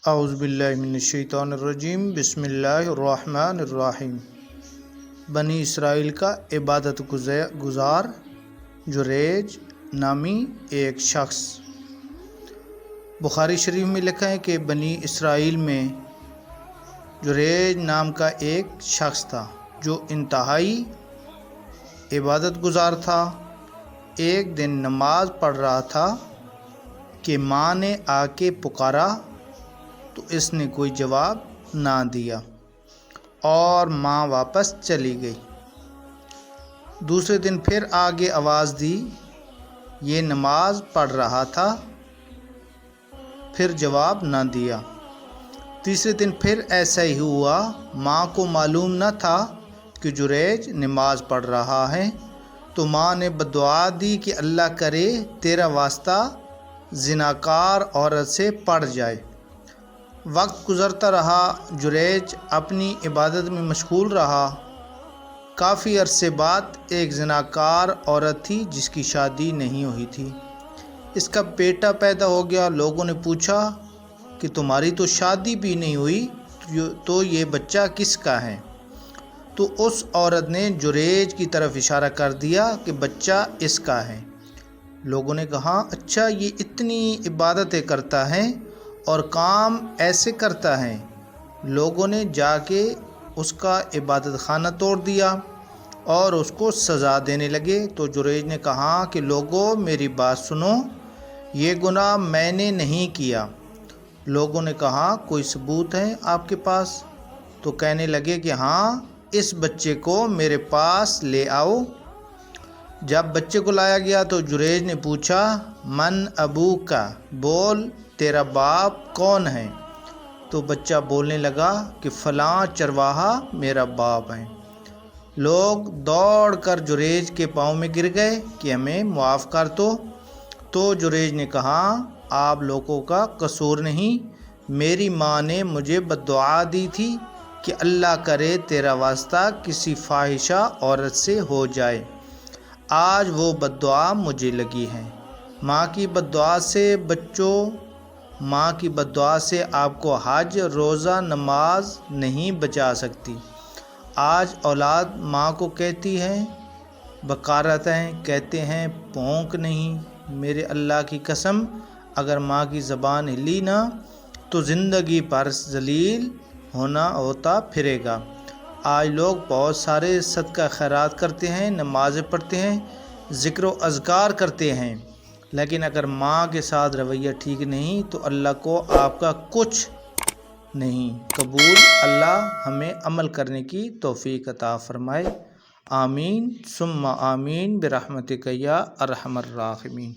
اعوذ باللہ من الشیطان الرجیم، بسم اللہ الرحمن الرحیم۔ بنی اسرائیل کا عبادت گزار جریج نامی ایک شخص۔ بخاری شریف میں لکھا ہے کہ بنی اسرائیل میں جریج نام کا ایک شخص تھا جو انتہائی عبادت گزار تھا۔ ایک دن نماز پڑھ رہا تھا کہ ماں نے آ کے پکارا تو اس نے کوئی جواب نہ دیا اور ماں واپس چلی گئی۔ دوسرے دن پھر آگے آواز دی، یہ نماز پڑھ رہا تھا، پھر جواب نہ دیا۔ تیسرے دن پھر ایسا ہی ہوا، ماں کو معلوم نہ تھا کہ جریج نماز پڑھ رہا ہے، تو ماں نے بددعا دی کہ اللہ کرے تیرا واسطہ زناکار عورت سے پڑ جائے۔ وقت گزرتا رہا، جریج اپنی عبادت میں مشغول رہا۔ کافی عرصے بعد ایک زناکار عورت تھی جس کی شادی نہیں ہوئی تھی، اس کا بیٹا پیدا ہو گیا۔ لوگوں نے پوچھا کہ تمہاری تو شادی بھی نہیں ہوئی، تو یہ بچہ کس کا ہے؟ تو اس عورت نے جریج کی طرف اشارہ کر دیا کہ بچہ اس کا ہے۔ لوگوں نے کہا، اچھا یہ اتنی عبادتیں کرتا ہے اور کام ایسے کرتا ہے؟ لوگوں نے جا کے اس کا عبادت خانہ توڑ دیا اور اس کو سزا دینے لگے۔ تو جریج نے کہا کہ لوگوں میری بات سنو، یہ گناہ میں نے نہیں کیا۔ لوگوں نے کہا، کوئی ثبوت ہے آپ کے پاس؟ تو کہنے لگے کہ ہاں، اس بچے کو میرے پاس لے آؤ۔ جب بچے کو لایا گیا تو جریج نے پوچھا، من ابو کا، بول تیرا باپ کون ہے؟ تو بچہ بولنے لگا کہ فلاں چرواہا میرا باپ ہے۔ لوگ دوڑ کر جریج کے پاؤں میں گر گئے کہ ہمیں معاف کر دو۔ تو جریج نے کہا، آپ لوگوں کا قصور نہیں، میری ماں نے مجھے بددعا دی تھی کہ اللہ کرے تیرا واسطہ کسی فاحشہ عورت سے ہو جائے۔ آج وہ بددعا مجھے لگی ہے۔ ماں کی بددعا سے بچوں، ماں کی بددعا سے آپ کو حج، روزہ، نماز نہیں بچا سکتی۔ آج اولاد ماں کو کہتی ہے بکارتیں، کہتے ہیں پونک نہیں۔ میرے اللہ کی قسم، اگر ماں کی زبان ہلی نہ تو زندگی پر ذلیل ہوتا پھرے گا۔ آج لوگ بہت سارے صدقہ خیرات کرتے ہیں، نمازیں پڑھتے ہیں، ذکر و اذکار کرتے ہیں، لیکن اگر ماں کے ساتھ رویہ ٹھیک نہیں تو اللہ کو آپ کا کچھ نہیں قبول۔ اللہ ہمیں عمل کرنے کی توفیق عطا فرمائے۔ آمین ثم آمین برحمتک یا ارحم الراحمین۔